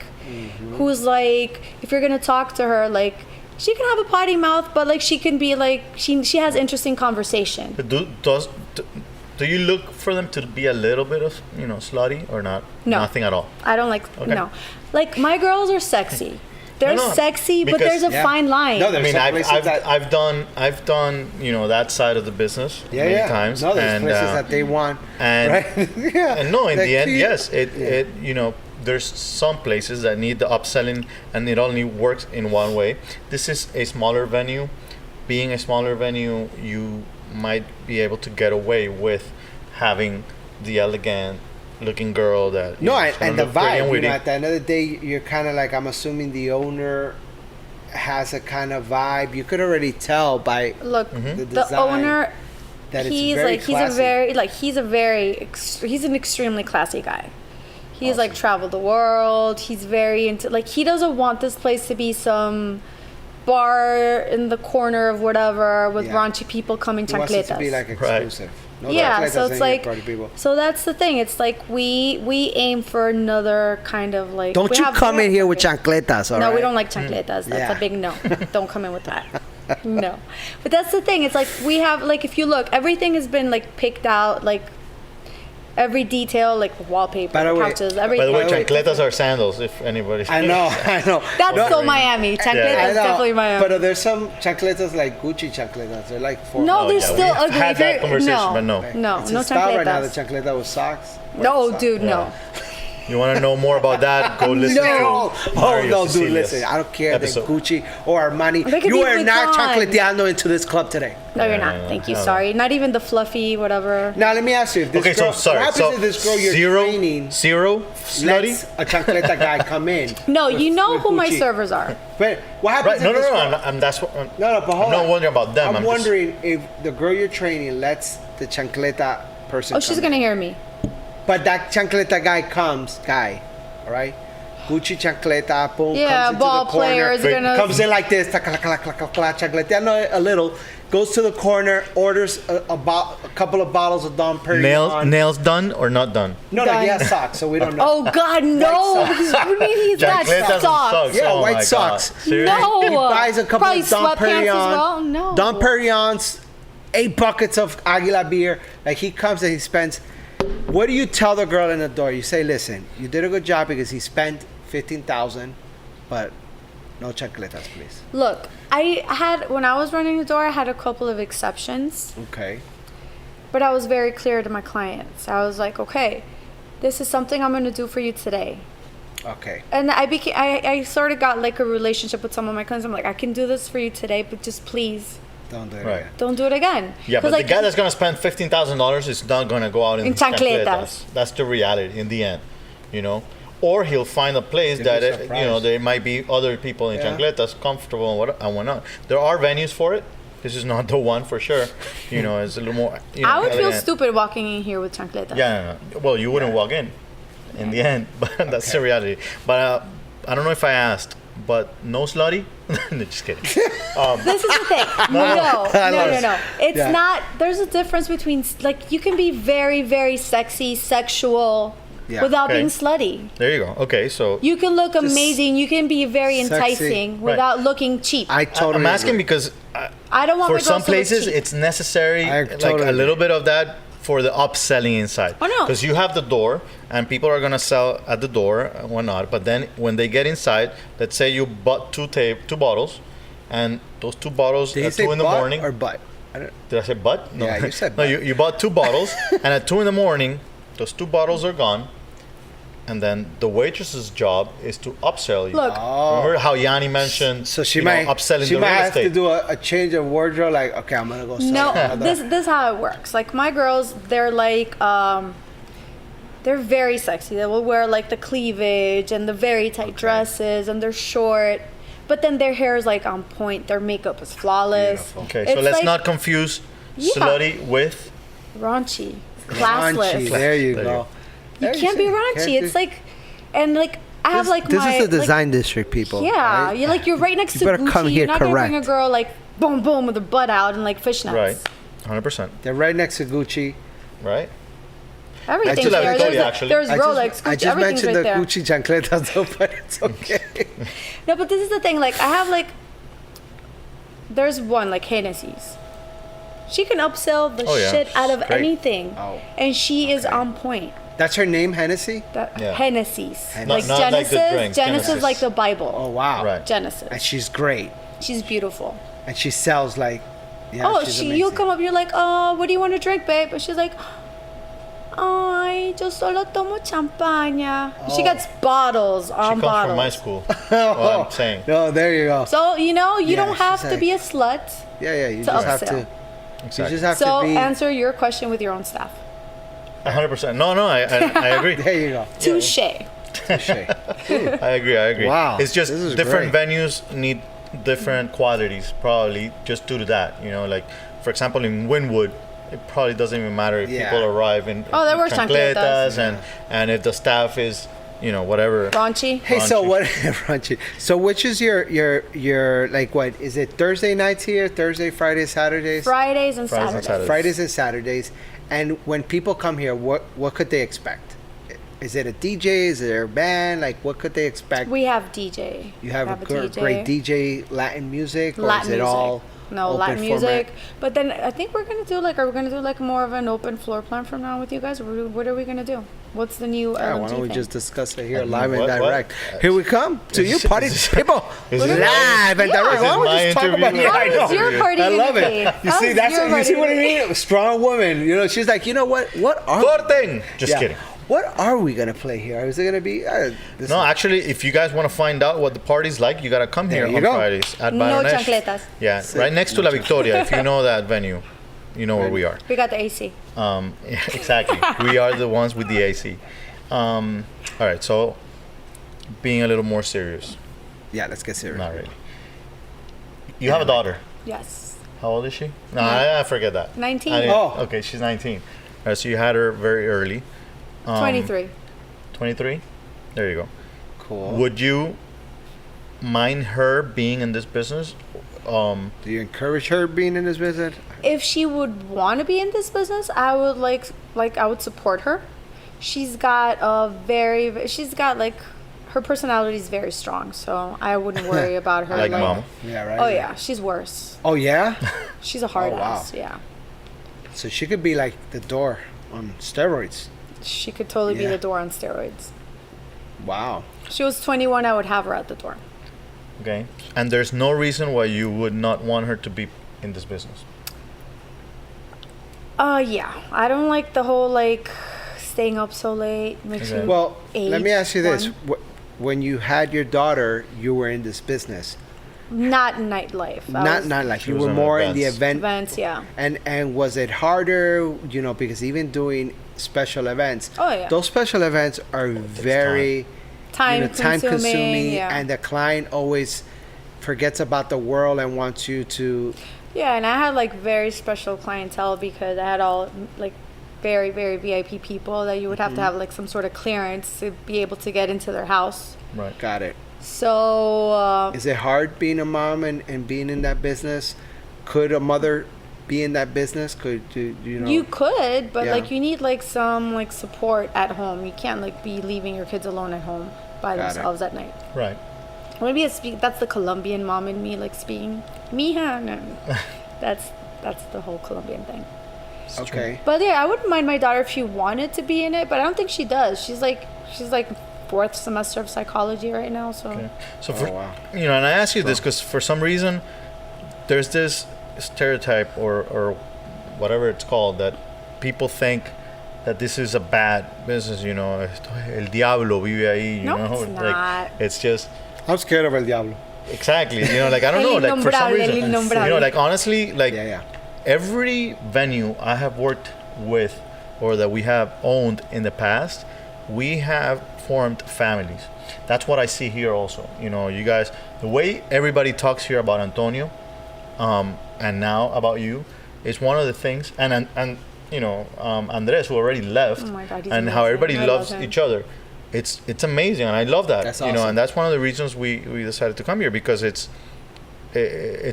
who's like, if you're gonna talk to her, like She can have a potty mouth, but like she can be like she has interesting conversation. But do you look for them to be a little bit of, slutty or not? No. Nothing at all. I don't like no. Like my girls are sexy. They're No, sexy, but because- there's a fine line. No, I there's mean, some places that- I've done that side of the business many times. No, there's and, places that they want. and right? Yeah. and no, in Like, the end, you- yes, there's some places that need the upselling, and it only works in one way. This is a smaller venue. Being a smaller venue, you might be able to get away with having the elegant looking girl that No, is gonna and the look pretty and vibe. witty. At the end of the day, you're kind of like, I'm assuming the owner has a kind of vibe. You could already tell by Look, Mm-hmm. the the design owner, that it's he's very like he's an extremely classy guy. He's like traveled the world. He's very into he doesn't want this place to be some bar in the corner of whatever with Yeah. raunchy people coming He wants it to chancletas. be like exclusive. No Yeah, chancletas so it's in like here, party people. so that's the thing. It's like we aim for another kind of like. Don't we you have- come we in have here with something. chancletas, all No, right? we don't like chancletas. That's Yeah. a big no. Don't come in with that. No. But that's the thing. It's like we have like if you look, everything has been like picked out like every detail, like wallpaper, By the way- couches, By everything. the way, By the way- chancletas are sandals. If anybody. I know. That's No, so Miami. Chancleta I is know. definitely Miami. But there's some chancletas like Gucci chancletas. They're like $4. No, they're yeah, still we've ugly. had that They're- conversation, no. but no. No, It's no in style right now. The chancletas. chancleta with socks. No, White dude, socks. no. You want to know more about that? Go listen No. to Oh Mario no, dude! Cecilia's Listen, I don't care. They're episode. Gucci or Armani. They could You be are not Vuitton. chancleteando into this club today. No, you're No, not. no, no, Thank you. hell no. Sorry. Not even the fluffy whatever. Now let me ask you: if this Okay, girl, so sorry. what happens So if this girl you're training zero slutty. lets a chancleta guy come in? No, with- you know with who my Gucci? servers are. But what Right? happens No, if no, this no. girl, That's what. no, but hold I'm not on. wondering about them. I'm I'm just- wondering if the girl you're training lets the chancleta person. Oh, she's come gonna in. hear me. But that chancleta guy, all right? Gucci chancleta, boom, Yeah, comes into ball the corner, players gonna. comes in like this, chancleta a little, goes to the corner, orders a couple of bottles of Dom Perignon. Nails done or not done? No, he has socks, so we don't know. Oh God, no! White socks. What do you mean he's got Chancletas and socks? Yeah, Oh white my God. socks. Seriously? No. He buys a couple Probably of Dom sweatpants as Perignon. well? No. Dom Perignons, 8 buckets of Aguila beer. Like he comes and he spends. What do you tell the girl in the door? You say, listen, you did a good job because he spent $15,000, but no chancletas, please. Look, when I was running the door, I had a couple of exceptions, Okay. but I was very clear to my clients. I was like, okay, this is something I'm going to do for you today. Okay. And I sort of got like a relationship with some of my clients. I'm like, I can do this for you today, but just please Don't do it. Right. Again. don't do it again. Yeah, 'Cause, but like, the guy that's gonna spend $15,000 is not gonna go out in chancletas. That's the reality in the end, Or he'll find a place You'll be that surprised. there might be other people in Yeah. chancletas comfortable and whatnot. There are venues for it. This is not the one for sure. It's a little more. I would feel elegant. stupid walking in here with chancletas. Yeah, no. Well, you wouldn't walk in the end, but that's the reality. But I don't know if I asked, but no slutty? No, just kidding. This is the thing. No. It's Yeah. not. There's a difference between like you can be very, very sexy, sexual, Yeah. without Okay. being slutty. There you go. Okay, so You can look amazing. You can be very sexy. enticing Right. without looking cheap. I totally I'm asking agree. because I don't want for my girls some to look places cheap. it's necessary, I like totally a little agree. bit of that for the upselling inside. Oh, no. Because you have the door and people are gonna sell at the door and whatnot. But then when they get inside, let's say you bought two bottles, and those 2 bottles Did you at say 2 in the butt morning. or butt? I don't, Did I say butt? No. Yeah, you said No, butt. you bought 2 bottles, and at 2 in the morning, those 2 bottles are gone. And then the waitress's job is to upsell you. Look. Remember how Yanni mentioned so she upselling she the might real have to estate? do a change of wardrobe. Like, okay, I'm gonna go sell No, another. this is how it works. Like my girls, they're like they're very sexy. They will wear like the cleavage and the very tight dresses, and they're short. But then their hair is like on point. Their makeup is flawless. Beautiful. Okay, so It's let's like not confuse Yeah. slutty with. raunchy, classless. Raunchy, there you There you go. go. You There can't be see. raunchy. Can't It's do- like, and like I have like this my is the like, design district, people. Yeah, right? you're right next You to better Gucci. come here You're not gonna bring a correct. girl like boom boom with her butt out and like fishnets. Right, 100%. They're right next to Gucci. Right? Everything's I just there. have There's, Victoria, actually. there's I Rolex, just, I Gucci, just everything's mentioned right the there. Gucci chancletas, though, but it's okay. No, but this is the thing. Like I have like There's one like Hennessy's. She can upsell the Oh, yeah. shit out of Great. anything, Oh, and she is okay. on point. That's her name, Hennessy? Yeah. Hennessy's, Not- like not like the Genesis. drink, Genesis, Genesis. like the Bible. Oh, wow. Right. Genesis. And she's great. She's beautiful. And she sells like, yeah, Oh, she's you'll amazing. come up. You're like, oh, what do you want to drink, babe? And she's like, ay, yo solo tomo champaña. She Oh. gets bottles She on comes bottles. from my school. What I'm saying. No, there you go. So you know, you Yeah, don't have she's to like- be a slut. Yeah, you to just have upsell. to. You Exactly. just have So to be. answer your question with your own staff. 100%. No, I agree. There you go. Touche. Touche. I agree. Wow, It's just this is different great. venues need different qualities, probably just due to that. You know, like for example, in Wynwood, it probably doesn't even matter if Yeah. people arrive in Oh, there were chancletas. and if the staff is, whatever. Raunchy. Hey, so Raunchy. what? Raunchy. So which is your like what is it? Thursday nights here? Thursday, Friday, Saturdays? Fridays and Fridays and Saturdays. Saturdays. Fridays and Saturdays. And when people come here, what could they expect? Is it a DJ? Is there a band? Like what could they expect? We have DJ. You have a great DJ, Latin music, or Latin is it music. all No, open Latin format? music. But then I think we're gonna do like more of an open floor plan from now with you guys. What are we gonna do? What's the new Yeah, LMG why don't we thing? just discuss it here I mean, live and what? direct? Here we come to you, party people, Is live this my- and Yeah. direct. This Why is don't we my just talk interview. about? Yeah, How I is know. your party I love gonna it. be? You How see, is that's your you see party what I gonna mean. Strong woman. You know, she's like, you know what? What are Thing. Just yeah. kidding. What are we gonna play here? Is it gonna be? This No, actually, if you guys want to find out what the party's like, you gotta come here There you on go. Fridays at No Baronesh. chancletas. Yeah, right next to La Victoria. If you know that venue, you know where we are. We got the AC. Exactly. We are the ones with the AC. All right, so being a little more serious. Yeah, let's get serious. Not really. You have a daughter. Yes. How old is she? No, I forget that. 19. I didn't- Oh. Okay, she's 19. All right, so you had her very early. 23. 23? There you go. Cool. Would you mind her being in this business? Do you encourage her being in this business? If she would want to be in this business, I would I would support her. She's got her personality is very strong, so I wouldn't worry about her. Like mom. Yeah, right. Oh yeah, she's worse. Oh yeah. She's a hard Oh, wow. ass. Yeah, So she could be like the door on steroids. she could totally be Yeah. the door on steroids. Wow. If she was 21, I would have her at the door. Okay. And there's no reason why you would not want her to be in this business. Yeah, I don't like the whole staying up so late. Makes Okay. you Well, let me age ask you this: one. when you had your daughter, you were in this business, Not nightlife. not like She you was were in more in the events. event. events. Yeah. And was it harder? You know, because even doing special events, Oh, yeah. those special events are very Time consuming. Yeah. and the client always forgets about the world and wants you to. Yeah, and I had very special clientele because I had all very, very VIP people that you would have to have some sort of clearance to be able to get into their house. Right. Got it. So Is it hard being a mom and being in that business? Could a mother be in that business? Could you know? you could, but Yeah. you need some support at home. You can't be leaving your kids alone at home by Got it. themselves at night. Right. Maybe that's the Colombian mom in me speaking. Mija, no. That's the whole Colombian thing. Okay. But yeah, I wouldn't mind my daughter if she wanted to be in it, but I don't think she does. She's fourth semester of psychology right now, so Okay. So Oh, wow. and I ask you this because for some reason there's this stereotype or whatever it's called that people think that this is a bad business. El diablo vive ahí. No, it's not. It's just I'm scared of El Diablo. exactly. I don't know. For some El reason, innombrable. honestly, Yeah. every venue I have worked with or that we have owned in the past, we have formed families. That's what I see here also. You guys, the way everybody talks here about Antonio, and now about you, is one of the things. And Andres, who already left, Oh my God, he's and how amazing. everybody I loves love him. each other. It's amazing, and I love that. That's awesome. And that's one of the reasons we decided to come here, because it's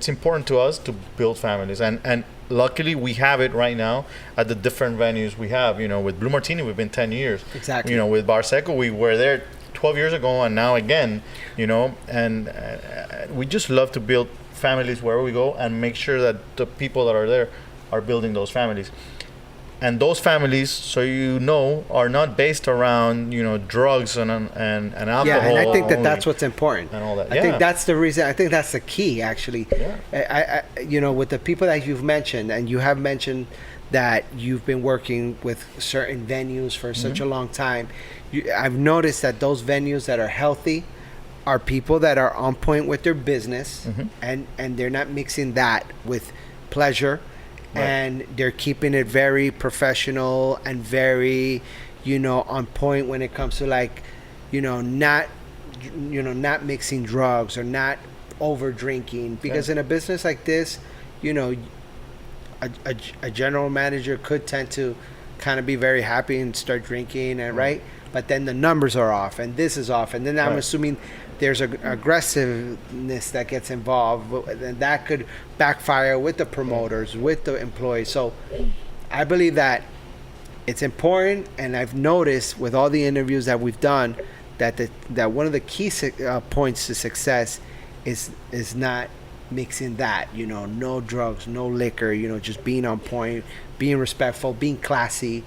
important to us to build families, and luckily we have it right now at the different venues we have. With Blue Martini, we've been 10 years. Exactly. With Bar Seco, we were there 12 years ago, and now again. And we just love to build families wherever we go and make sure that the people that are there are building those families. And those families, so are not based around drugs and alcohol. Yeah, and I think that only that's what's important. and all that. I think that's the reason. I think that's the key, actually. Yeah. I with the people that you've mentioned, and you have mentioned that you've been working with certain venues for such a long time. I've noticed that those venues that are healthy are people that are on point with their business, and they're not mixing that with pleasure. Right. And they're keeping it very professional and very, on point when it comes to not mixing drugs or not over drinking. Because in a business like this, a general manager could tend to kind of be very happy and start drinking, and right? But then the numbers are off, and this is off, and then I'm assuming there's aggressiveness that gets involved, and that could backfire with the promoters, with the employees. So I believe that it's important, and I've noticed with all the interviews that we've done that one of the key points to success is not mixing that, no drugs, no liquor, just being on point, being respectful, being classy,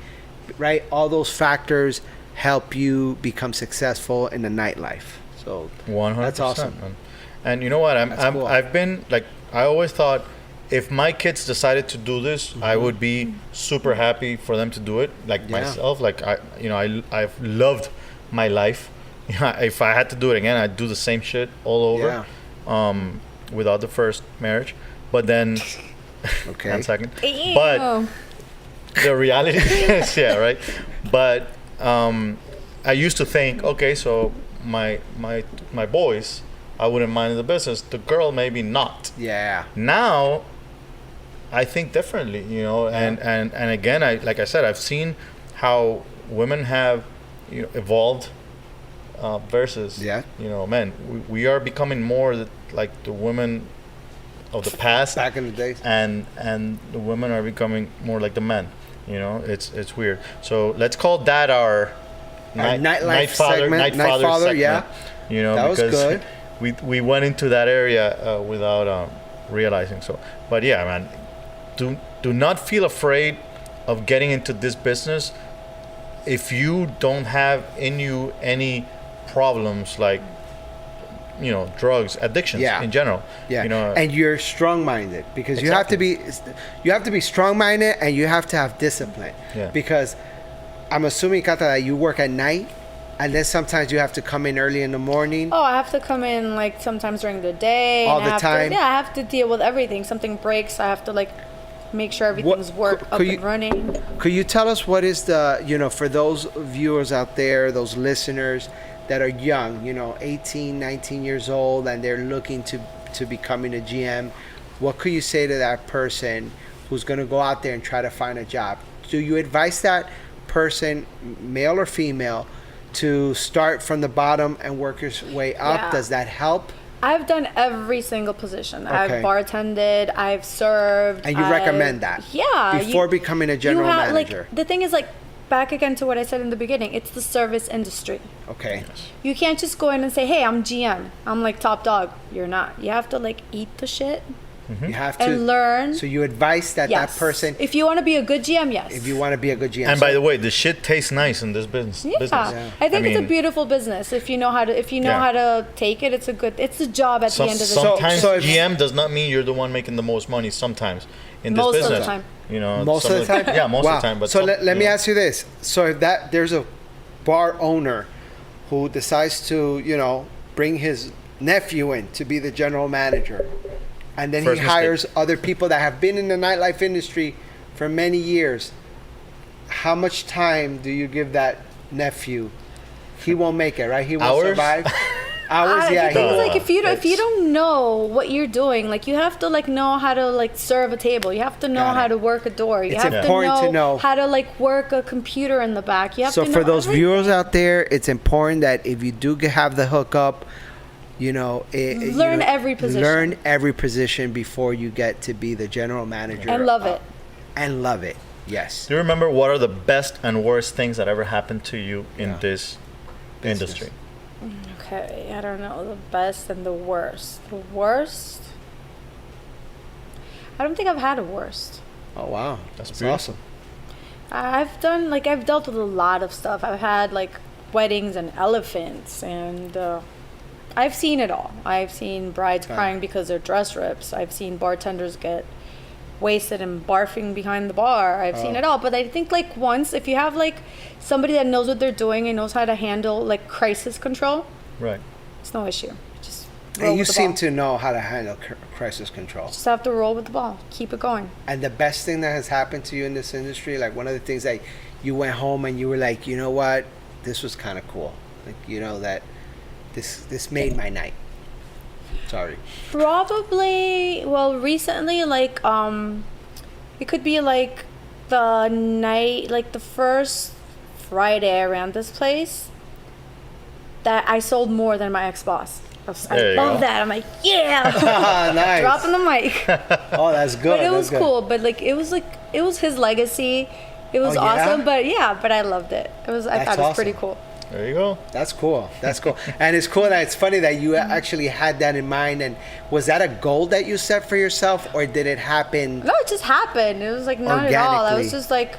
right? All those factors help you become successful in the nightlife. So 100%. That's awesome. Man. And you know what? Cool. I've been I always thought if my kids decided to do this, I would be super happy for them to do it. Myself, I've loved my life. If I had to do it again, I'd do the same shit all over. Yeah. Without the first marriage, but then okay. 1 second. But the reality is, yeah, right. But I used to think, okay, so my boys, I wouldn't mind the business. The girl, maybe not. Yeah. Now, I think differently, and again, like I said, I've seen how women have evolved versus men. We are becoming more like the women of the past back in the days, and the women are becoming more like the men. It's weird. So let's call that our night father segment. Yeah, that was good. We went into that area without realizing. So, but yeah, man, do not feel afraid of getting into this business if you don't have in you any problems like drugs, addictions in general. Yeah. And you're strong-minded, because you have to be strong-minded, and you have to have discipline. Yeah. Because I'm assuming, Cata, that you work at night, and then sometimes you have to come in early in the morning. Oh, I have to come in sometimes during the day. All the time. I have to deal with everything. Something breaks, I have to make sure everything's and running. Could you tell us what is the, for those viewers out there, those listeners that are young, 18, 19 years old, and they're looking to becoming a GM, what could you say to that person who's going to go out there and try to find a job? Do you advise that person, male or female, to start from the bottom and work your way up? Yeah. Does that help? I've done every single position. Okay. I've bartended, I've served. And you recommend that? Yeah. Before becoming a general manager? The thing is, back again to what I said in the beginning, it's the service industry. Okay. You can't just go in and say, hey, I'm GM. I'm top dog. You're not. You have to eat the shit. Mm-hmm. You have to. And learn. So you advise that person. If you want to be a good GM, yes. If you want to be a good GM. And by the way, the shit tastes nice in this business. Yeah. I think it's a beautiful business. If you know how to take it, it's a job at the end of the day. Sometimes GM does not mean you're the one making the most money. Sometimes in this business. Most of the time. Most of the time? Yeah, most of the time. But so let me ask you this. So if there's a bar owner who decides to, bring his nephew in to be the general manager, and then he hires other people that have been in the nightlife industry for many years, how much time do you give that nephew? He won't make it, right? He won't survive. Hours, yeah. If you don't know what you're doing, you have to know how to serve a table. You have to know how to work a door. You have to know how to work a computer in the back. You have to know for those everything. Viewers out there, it's important that if you do have the hookup, learn every position. Learn every position before you get to be the general manager. And love it. And love it. Yes. Do you remember what are the best and worst things that ever happened to you in this industry? Okay, I don't know the best and the worst. The worst, I don't think I've had a worst. Oh wow, That's that's beautiful. awesome. I've dealt with a lot of stuff. I've had like weddings and elephants, and I've seen it all. I've seen brides crying because their dress rips. I've seen bartenders get wasted and barfing behind the bar. I've seen it all. But I think like once, if you have like somebody that knows what they're doing and knows how to handle like crisis control, Right. it's no issue. Just roll And you with the seem ball. to know how to handle crisis control. Just have to roll with the ball. Keep it going. And the best thing that has happened to you in this industry, like one of the things that you went home and you were like, you know what, this was kind of cool. Like, you know, that this made my night. Sorry. Probably, well, recently, like, it could be like the night, like the first Friday around this place that I sold more than my ex-boss. I There you love go. that. I'm like, yeah, Nice. dropping the mic. Oh, that's good. But it was That's good. cool. But like, it was his legacy. It was Oh, yeah? awesome. But I loved it. I That's thought it was pretty awesome. cool. There you go. That's cool. That's cool. And it's cool that it's funny that you actually had that in mind. And was that a goal that you set for yourself, or did it happen? No, it just happened. It was like not at all. I Organically. was just like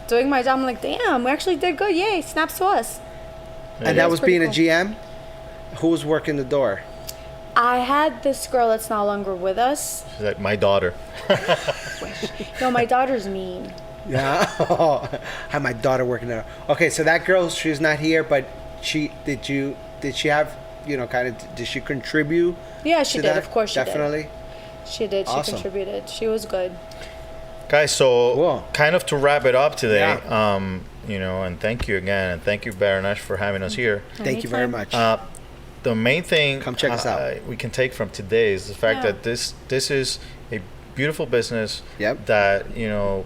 doing my job. I'm like, damn, we actually did good. Yay, snaps to us. And that was pretty being a cool. GM? Who was working the door? I had this girl that's no longer with us. She's like my daughter. No, my daughter's mean. Yeah. I had my daughter working there. Okay, so that girl, she's not here, but did she have, you know, kind of, did she contribute? Yeah, she to did. that? Of course she Definitely. did. She did. She Awesome. contributed. She was good. Guys, so Cool. kind of to wrap it up today, Yeah. you know, and thank you again, and thank you, Baronesh, for having us here. Thank you very Anytime. much. The main thing Come check us out. we can take from today is the fact Yeah. that this is a beautiful business. Yep. That, you know,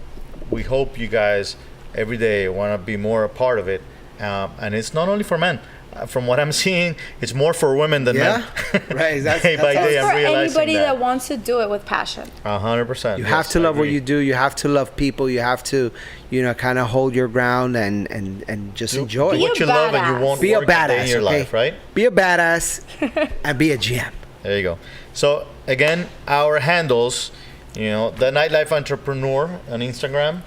we hope you guys every day want to be more a part of it, and it's not only for men. From what I'm seeing, it's more for women than Yeah? men. Right, that's- Day by that's day, awesome. I'm For realizing anybody that that. wants to do it with passion. 100%. You have to love what you do. You have to love people. You have to, you know, kind of hold your ground and just enjoy. Do Be what a you love, and you badass. won't Be a work a day in badass, your okay? life, right? Be a badass and be a GM. There you go. So again, our handles, you know, the Nightlife Entrepreneur on Instagram.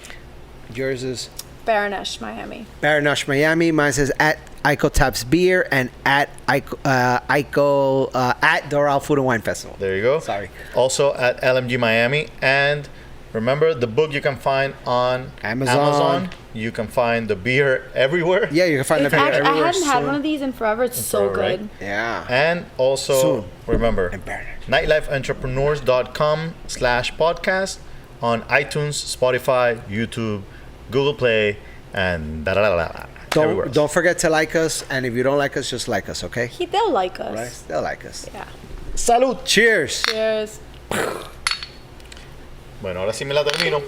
Yours is Baronesh, Miami. Baronesh Miami. Mine says at Ico Taps Beer and at Ico at Doral Food and Wine Festival. There you go. Sorry. Also at LMG Miami. And remember, the book you can find on Amazon. You can find the beer everywhere. Yeah, you can find the It's beer I everywhere. hadn't had soon. one of these in forever. It's so forever, right? good. Yeah. And also, Soon. remember, And Baronesh. nightlifeentrepreneurs.com/podcast on iTunes, Spotify, YouTube, Google Play, and everywhere else. Don't forget to like us, and if you don't like us, just like us, okay? They'll like us. Right? They'll like us. Yeah. Salud. Cheers. Cheers. Bueno, ahora sí me la termino.